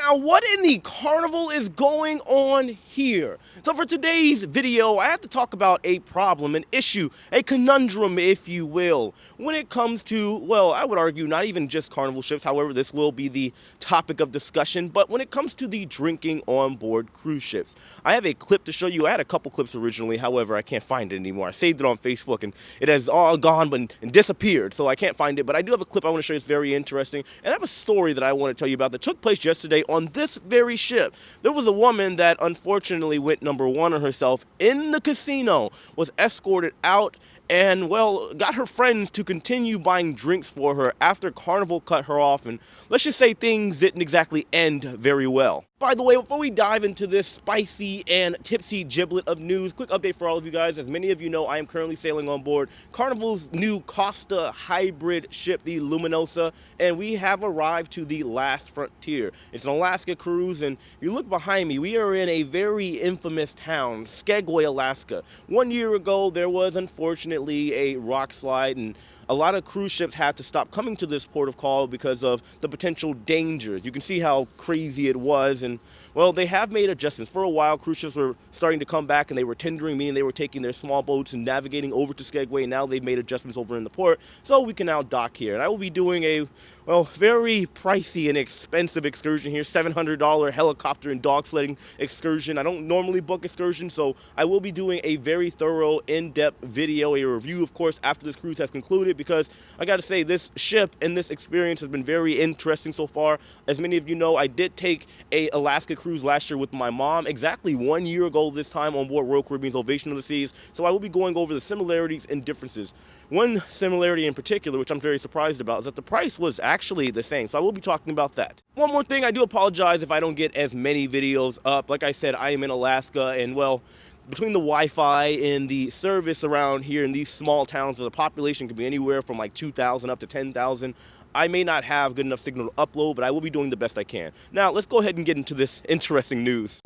Now, what in the carnival is going on here? So for today's video, I have to talk about a problem, an issue, a conundrum, if you will, when it comes to, well, I would argue not even just carnival ships, however, this will be the topic of discussion, but when it comes to the drinking on board cruise ships. I have a clip to show you. I had a couple clips originally, however, I can't find it anymore. I saved it on Facebook and it has all gone and disappeared, so I can't find it, but I do have a clip I want to show you. It's very interesting, and I have a story that I want to tell you about that took place yesterday on this very ship. There was a woman that unfortunately went number one on herself in the casino, was escorted out, and well, got her friends to continue buying drinks for her after Carnival cut her off, and let's just say things didn't exactly end very well. By the way, before we dive into this spicy and tipsy giblet of news, quick update for all of you guys. As many of you know, I am currently sailing on board Carnival's new Costa hybrid ship, the Luminosa, and we have arrived to the last frontier. It's an Alaska cruise, and if you look behind me, we are in a very infamous town, Skagway, Alaska. 1 year ago, there was unfortunately a rock slide, and a lot of cruise ships had to stop coming to this port of call because of the potential dangers. You can see how crazy it was, and well, they have made adjustments. For a while, cruise ships were starting to come back and they were tendering me, and they were taking their small boats and navigating over to Skagway, and now they've made adjustments over in the port, so we can now dock here. And I will be doing a, well, very pricey and expensive excursion here, $700 helicopter and dog sledding excursion. I don't normally book excursions, so I will be doing a very thorough, in-depth video, a review, of course, after this cruise has concluded, because I gotta say, this ship and this experience has been very interesting so far. As many of you know, I did take a Alaska cruise last year with my mom, exactly 1 year ago this time, on board Royal Caribbean's Ovation of the Seas, so I will be going over the similarities and differences. One similarity in particular, which I'm very surprised about, is that the price was actually the same, so I will be talking about that. One more thing, I do apologize if I don't get as many videos up. Like I said, I am in Alaska, and well, between the Wi-Fi and the service around here in these small towns where the population could be anywhere from like 2,000 up to 10,000, I may not have good enough signal to upload, but I will be doing the best I can. Now, let's go ahead and get into this interesting news.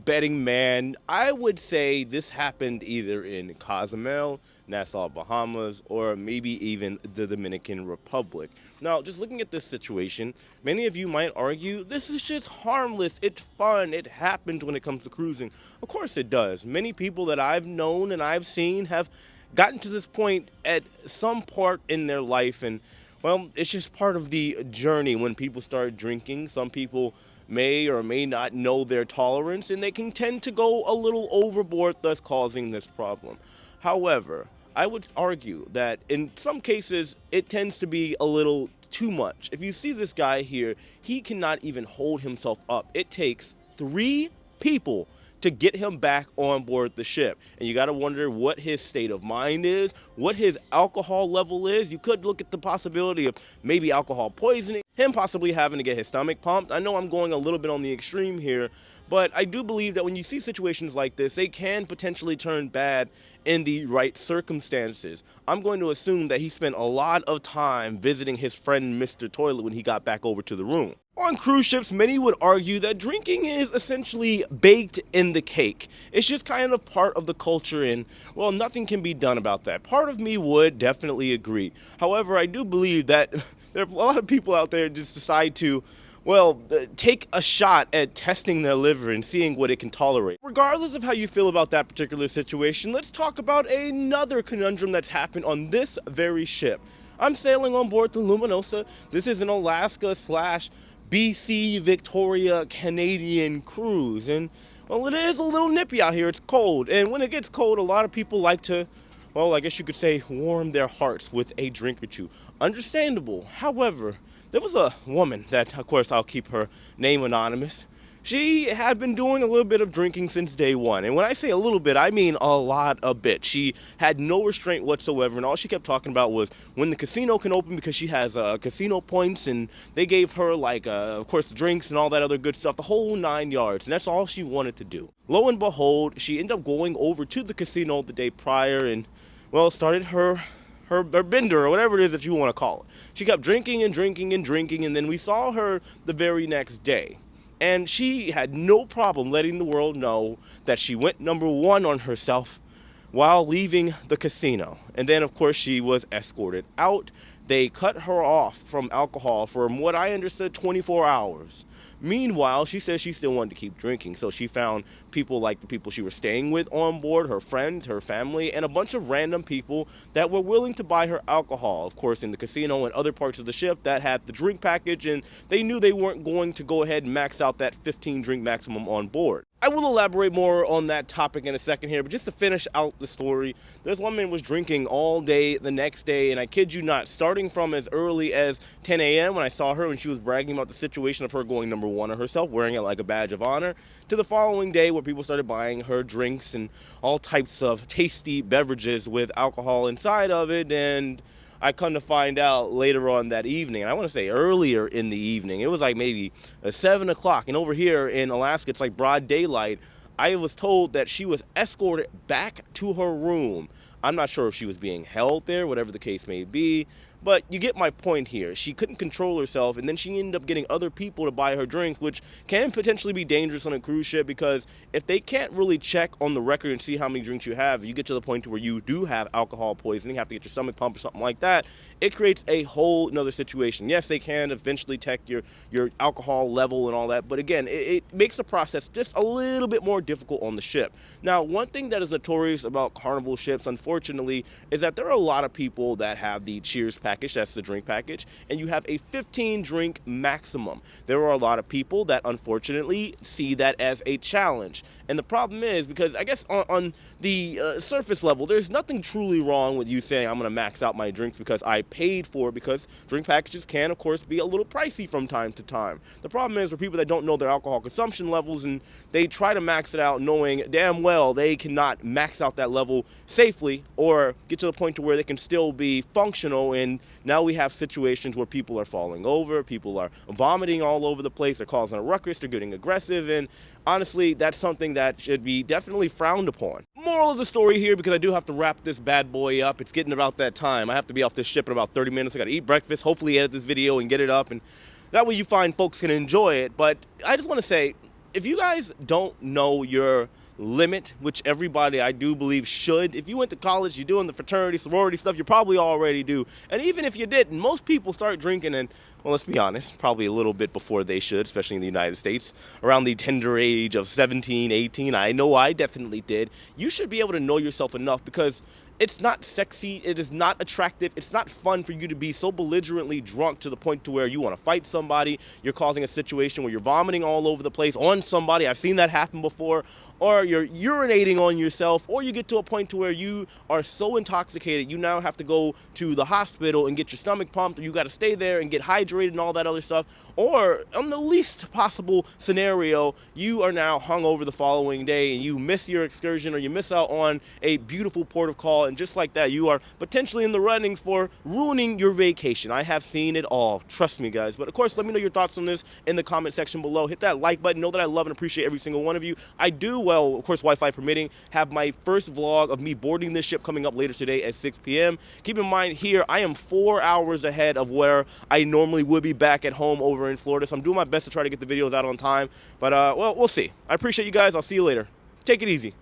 Betting man, I would say this happened either in Cozumel, Nassau, Bahamas, or maybe even the Dominican Republic. Now, just looking at this situation, many of you might argue this is just harmless, it's fun, it happens when it comes to cruising. Of course it does. Many people that I've known and I've seen have gotten to this point at some part in their life, and well, it's just part of the journey when people start drinking. Some people may or may not know their tolerance, and they can tend to go a little overboard, thus causing this problem. However, I would argue that in some cases, it tends to be a little too much. If you see this guy here, he cannot even hold himself up. It takes 3 people to get him back on board the ship. And you gotta wonder what his state of mind is, what his alcohol level is. You could look at the possibility of maybe alcohol poisoning, him possibly having to get his stomach pumped. I know I'm going a little bit on the extreme here, but I do believe that when you see situations like this, they can potentially turn bad in the right circumstances. I'm going to assume that he spent a lot of time visiting his friend Mr. Toilet when he got back over to the room. On cruise ships, many would argue that drinking is essentially baked in the cake. It's just kind of part of the culture, and, well, nothing can be done about that. Part of me would definitely agree. However, I do believe that there are a lot of people out there just decide to, well, take a shot at testing their liver and seeing what it can tolerate. Regardless of how you feel about that particular situation, let's talk about another conundrum that's happened on this very ship. I'm sailing on board the Luminosa. This is an Alaska slash BC Victoria Canadian cruise. And, well, it is a little nippy out here. It's cold. And when it gets cold, a lot of people like to, well, I guess you could say, warm their hearts with a drink or two. Understandable. However, there was a woman that, of course, I'll keep her name anonymous. She had been doing a little bit of drinking since day one. And when I say a little bit, I mean a lot of bit. She had no restraint whatsoever. And all she kept talking about was when the casino can open, because she has casino points. And they gave her, like, of course, drinks and all that other good stuff, the whole 9 yards. And that's all she wanted to do. Lo and behold, she ended up going over to the casino the day prior and, well, started her bender or whatever it is that you want to call it. She kept drinking and drinking and drinking, and then we saw her the very next day. And she had no problem letting the world know that she went number one on herself while leaving the casino. And then, of course, she was escorted out. They cut her off from alcohol for, what I understood, 24 hours. Meanwhile, she says she still wanted to keep drinking, so she found people like the people she was staying with on board, her friends, her family, and a bunch of random people that were willing to buy her alcohol. Of course, in the casino and other parts of the ship that had the drink package, and they knew they weren't going to go ahead and max out that 15 drink maximum on board. I will elaborate more on that topic in a second here, but just to finish out the story, this woman was drinking all day the next day, and I kid you not, starting from as early as 10 a.m. when I saw her when she was bragging about the situation of her going number one on herself, wearing it like a badge of honor, to the following day where people started buying her drinks and all types of tasty beverages with alcohol inside of it. And I come to find out later on that evening, and I want to say earlier in the evening, it was like maybe 7 o'clock, and over here in Alaska, it's like broad daylight. I was told that she was escorted back to her room. I'm not sure if she was being held there, whatever the case may be, but you get my point here. She couldn't control herself, and then she ended up getting other people to buy her drinks, which can potentially be dangerous on a cruise ship, because if they can't really check on the record and see how many drinks you have, you get to the point to where you do have alcohol poisoning, have to get your stomach pumped or something like that, it creates a whole nother situation. Yes, they can eventually check your alcohol level and all that, but again, it makes the process just a little bit more difficult on the ship. Now, one thing that is notorious about Carnival ships, unfortunately, is that there are a lot of people that have the Cheers package, that's the drink package, and you have a 15 drink maximum. There are a lot of people that unfortunately see that as a challenge. And the problem is, because I guess on the surface level, there's nothing truly wrong with you saying I'm going to max out my drinks because I paid for it, because drink packages can, of course, be a little pricey from time to time. The problem is for people that don't know their alcohol consumption levels, and they try to max it out knowing damn well they cannot max out that level safely or get to the point to where they can still be functional. And now we have situations where people are falling over, people are vomiting all over the place, they're causing a ruckus, they're getting aggressive, and honestly, that's something that should be definitely frowned upon. Moral of the story here, because I do have to wrap this bad boy up, it's getting about that time. I have to be off this ship in about 30 minutes. I gotta eat breakfast, hopefully edit this video and get it up, and that way you find folks can enjoy it. But I just want to say, if you guys don't know your limit, which everybody I do believe should, if you went to college, you're doing the fraternity, sorority stuff, you probably already do. And even if you didn't, most people start drinking, and, well, let's be honest, probably a little bit before they should, especially in the United States, around the tender age of 17, 18. I know I definitely did. You should be able to know yourself enough, because it's not sexy, it is not attractive, it's not fun for you to be so belligerently drunk to the point to where you want to fight somebody, you're causing a situation where you're vomiting all over the place on somebody. I've seen that happen before. Or you're urinating on yourself, or you get to a point to where you are so intoxicated you now have to go to the hospital and get your stomach pumped, or you got to stay there and get hydrated and all that other stuff. Or on the least possible scenario, you are now hungover the following day and you miss your excursion, or you miss out on a beautiful port of call, and just like that, you are potentially in the running for ruining your vacation. I have seen it all, trust me, guys. But of course, let me know your thoughts on this in the comment section below. Hit that like button. Know that I love and appreciate every single one of you. I do, well, of course, Wi-Fi permitting, have my first vlog of me boarding this ship coming up later today at 6 p.m. Keep in mind here, I am 4 hours ahead of where I normally would be back at home over in Florida, so I'm doing my best to try to get the videos out on time. But, well, we'll see. I appreciate you guys. I'll see you later. Take it easy.